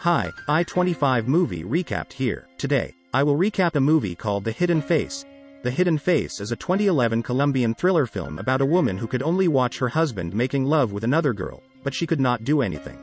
Hi, I-25 Movie Recap here. Today, I will recap a movie called The Hidden Face. The Hidden Face is a 2011 Colombian thriller film about a woman who could only watch her husband making love with another girl, but she could not do anything.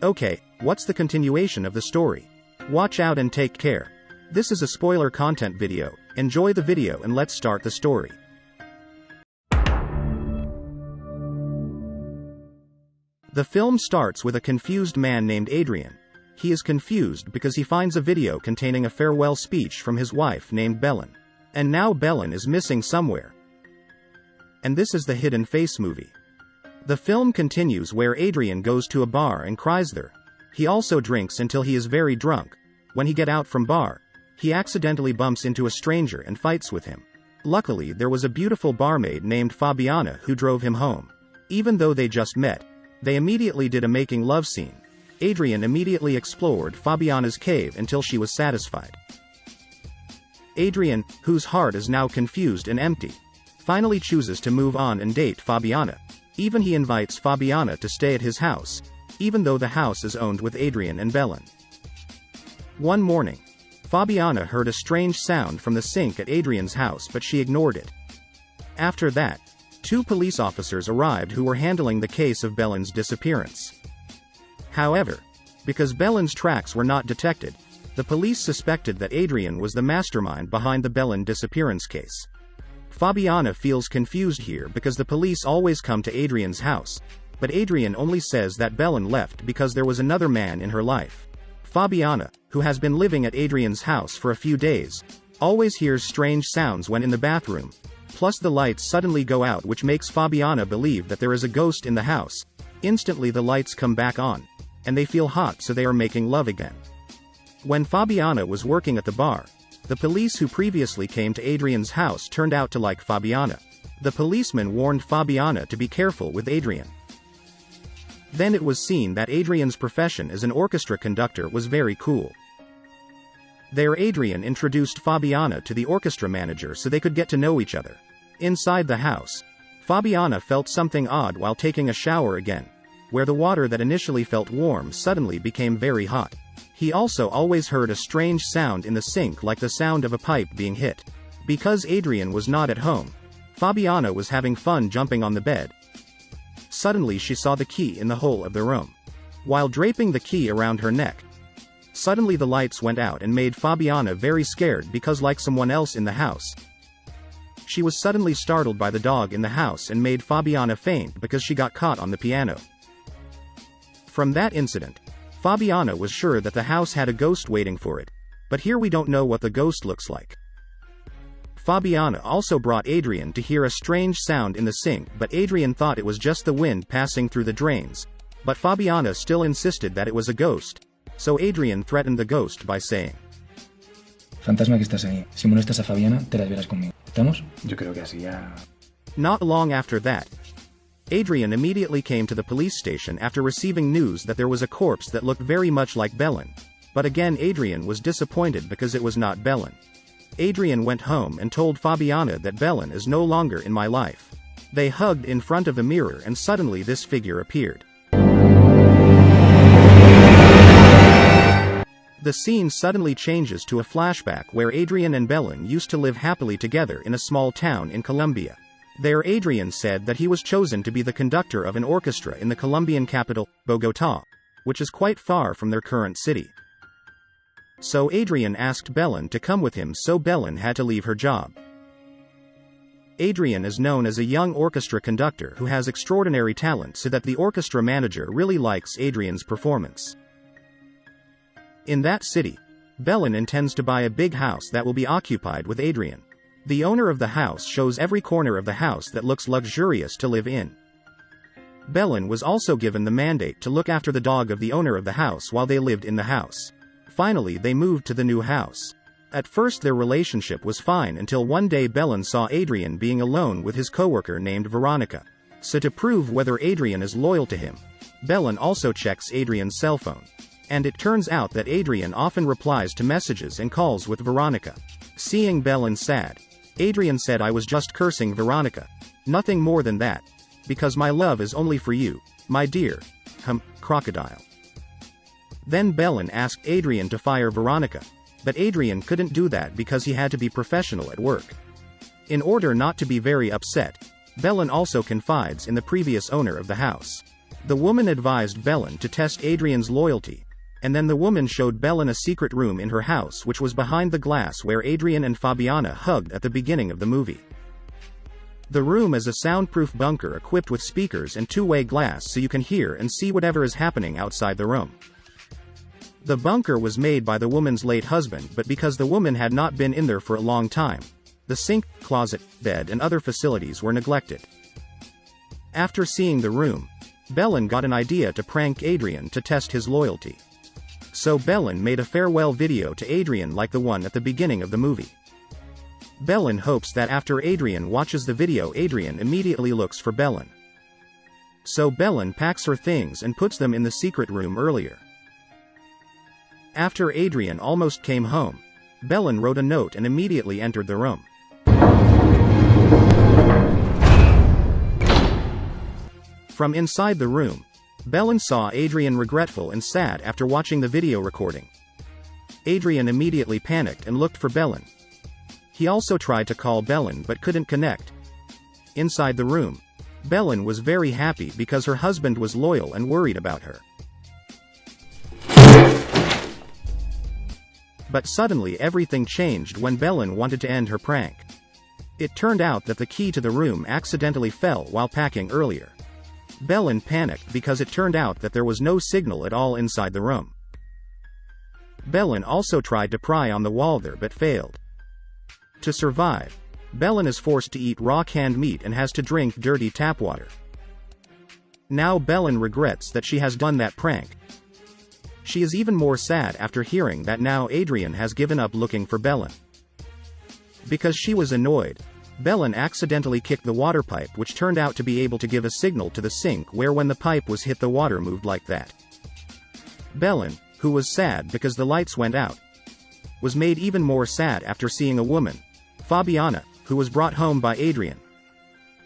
Okay, what's the continuation of the story? Watch out and take care. This is a spoiler content video. Enjoy the video and let's start the story. The film starts with a confused man named Adrian. He is confused because he finds a video containing a farewell speech from his wife named Belen. And now Belen is missing somewhere. And this is the Hidden Face movie. The film continues where Adrian goes to a bar and cries there. He also drinks until he is very drunk. When he gets out from bar, he accidentally bumps into a stranger and fights with him. Luckily there was a beautiful barmaid named Fabiana who drove him home. Even though they just met, they immediately did a making love scene. Adrian immediately explored Fabiana's cave until she was satisfied. Adrian, whose heart is now confused and empty, finally chooses to move on and date Fabiana. Even he invites Fabiana to stay at his house, even though the house is owned with Adrian and Belen. One morning, Fabiana heard a strange sound from the sink at Adrian's house but she ignored it. After that, two police officers arrived who were handling the case of Belen's disappearance. However, because Belen's tracks were not detected, the police suspected that Adrian was the mastermind behind the Belen disappearance case. Fabiana feels confused here because the police always come to Adrian's house, but Adrian only says that Belen left because there was another man in her life. Fabiana, who has been living at Adrian's house for a few days, always hears strange sounds when in the bathroom, plus the lights suddenly go out which makes Fabiana believe that there is a ghost in the house. Instantly the lights come back on, and they feel hot so they are making love again. When Fabiana was working at the bar, the police who previously came to Adrian's house turned out to like Fabiana. The policeman warned Fabiana to be careful with Adrian. Then it was seen that Adrian's profession as an orchestra conductor was very cool. There Adrian introduced Fabiana to the orchestra manager so they could get to know each other. Inside the house, Fabiana felt something odd while taking a shower again, where the water that initially felt warm suddenly became very hot. He also always heard a strange sound in the sink like the sound of a pipe being hit. Because Adrian was not at home, Fabiana was having fun jumping on the bed. Suddenly she saw the key in the hole of the room. While draping the key around her neck, suddenly the lights went out and made Fabiana very scared because like someone else in the house. She was suddenly startled by the dog in the house and made Fabiana faint because she got caught on the piano. From that incident, Fabiana was sure that the house had a ghost waiting for it, but here we don't know what the ghost looks like. Fabiana also brought Adrian to hear a strange sound in the sink but Adrian thought it was just the wind passing through the drains, but Fabiana still insisted that it was a ghost, so Adrian threatened the ghost by saying, Fantasma que estás ahí, si molestas a Fabiana, te las verás conmigo. ¿Estamos? Yo creo que así ya... Not long after that, Adrian immediately came to the police station after receiving news that there was a corpse that looked very much like Belen, but again Adrian was disappointed because it was not Belen. Adrian went home and told Fabiana that Belen is no longer in my life. They hugged in front of a mirror and suddenly this figure appeared. The scene suddenly changes to a flashback where Adrian and Belen used to live happily together in a small town in Colombia. There Adrian said that he was chosen to be the conductor of an orchestra in the Colombian capital, Bogotá, which is quite far from their current city. So Adrian asked Belen to come with him so Belen had to leave her job. Adrian is known as a young orchestra conductor who has extraordinary talent so that the orchestra manager really likes Adrian's performance. In that city, Belen intends to buy a big house that will be occupied with Adrian. The owner of the house shows every corner of the house that looks luxurious to live in. Belen was also given the mandate to look after the dog of the owner of the house while they lived in the house. Finally they moved to the new house. At first their relationship was fine until one day Belen saw Adrian being alone with his coworker named Veronica. So to prove whether Adrian is loyal to him, Belen also checks Adrian's cell phone. And it turns out that Adrian often replies to messages and calls with Veronica. Seeing Belen sad, Adrian said, I was just cursing Veronica. Nothing more than that. Because my love is only for you, my dear, crocodile. Then Belen asked Adrian to fire Veronica, but Adrian couldn't do that because he had to be professional at work. In order not to be very upset, Belen also confides in the previous owner of the house. The woman advised Belen to test Adrian's loyalty, and then the woman showed Belen a secret room in her house which was behind the glass where Adrian and Fabiana hugged at the beginning of the movie. The room is a soundproof bunker equipped with speakers and two-way glass so you can hear and see whatever is happening outside the room. The bunker was made by the woman's late husband, but because the woman had not been in there for a long time, the sink, closet, bed and other facilities were neglected. After seeing the room, Belen got an idea to prank Adrian to test his loyalty. So Belen made a farewell video to Adrian like the one at the beginning of the movie. Belen hopes that after Adrian watches the video, Adrian immediately looks for Belen. So Belen packs her things and puts them in the secret room earlier. After Adrian almost came home, Belen wrote a note and immediately entered the room. From inside the room, Belen saw Adrian regretful and sad after watching the video recording. Adrian immediately panicked and looked for Belen. He also tried to call Belen but couldn't connect. Inside the room, Belen was very happy because her husband was loyal and worried about her. But suddenly everything changed when Belen wanted to end her prank. It turned out that the key to the room accidentally fell while packing earlier. Belen panicked because it turned out that there was no signal at all inside the room. Belen also tried to pry on the wall there but failed. To survive, Belen is forced to eat raw canned meat and has to drink dirty tap water. Now Belen regrets that she has done that prank. She is even more sad after hearing that now Adrian has given up looking for Belen. Because she was annoyed, Belen accidentally kicked the water pipe, which turned out to be able to give a signal to the sink where when the pipe was hit the water moved like that. Belen, who was sad because the lights went out, was made even more sad after seeing a woman, Fabiana, who was brought home by Adrian.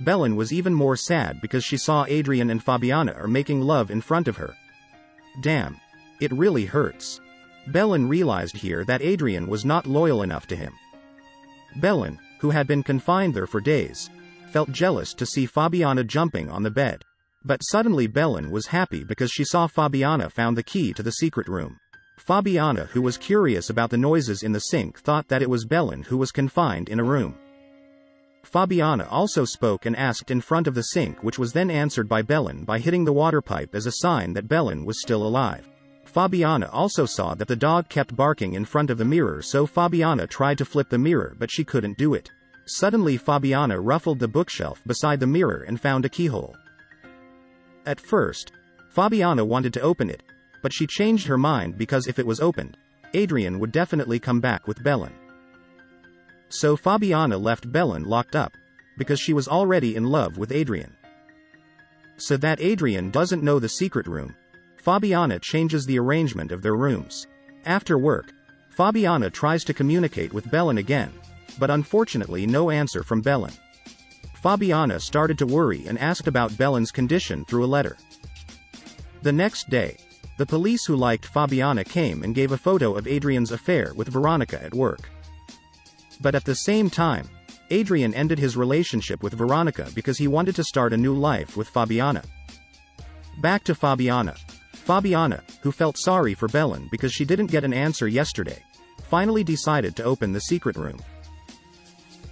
Belen was even more sad because she saw Adrian and Fabiana are making love in front of her. Damn. It really hurts. Belen realized here that Adrian was not loyal enough to him. Belen, who had been confined there for days, felt jealous to see Fabiana jumping on the bed. But suddenly Belen was happy because she saw Fabiana found the key to the secret room. Fabiana, who was curious about the noises in the sink, thought that it was Belen who was confined in a room. Fabiana also spoke and asked in front of the sink, which was then answered by Belen by hitting the water pipe as a sign that Belen was still alive. Fabiana also saw that the dog kept barking in front of the mirror, so Fabiana tried to flip the mirror but she couldn't do it. Suddenly Fabiana ruffled the bookshelf beside the mirror and found a keyhole. At first, Fabiana wanted to open it, but she changed her mind because if it was opened, Adrian would definitely come back with Belen. So Fabiana left Belen locked up, because she was already in love with Adrian. So that Adrian doesn't know the secret room, Fabiana changes the arrangement of their rooms. After work, Fabiana tries to communicate with Belen again, but unfortunately no answer from Belen. Fabiana started to worry and asked about Belen's condition through a letter. The next day, the police who liked Fabiana came and gave a photo of Adrian's affair with Veronica at work. But at the same time, Adrian ended his relationship with Veronica because he wanted to start a new life with Fabiana. Back to Fabiana. Fabiana, who felt sorry for Belen because she didn't get an answer yesterday, finally decided to open the secret room.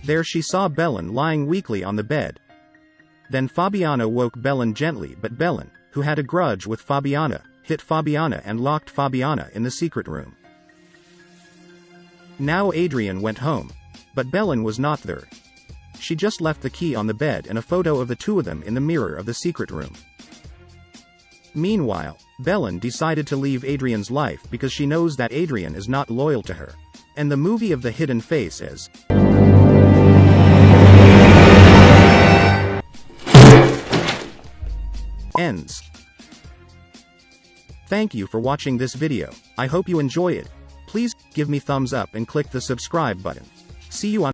There she saw Belen lying weakly on the bed. Then Fabiana woke Belen gently, but Belen, who had a grudge with Fabiana, hit Fabiana and locked Fabiana in the secret room. Now Adrian went home, but Belen was not there. She just left the key on the bed and a photo of the two of them in the mirror of the secret room. Meanwhile, Belen decided to leave Adrian's life because she knows that Adrian is not loyal to her. And the movie of the hidden face is ends. Thank you for watching this video. I hope you enjoy it. Please give me thumbs up and click the subscribe button. See you on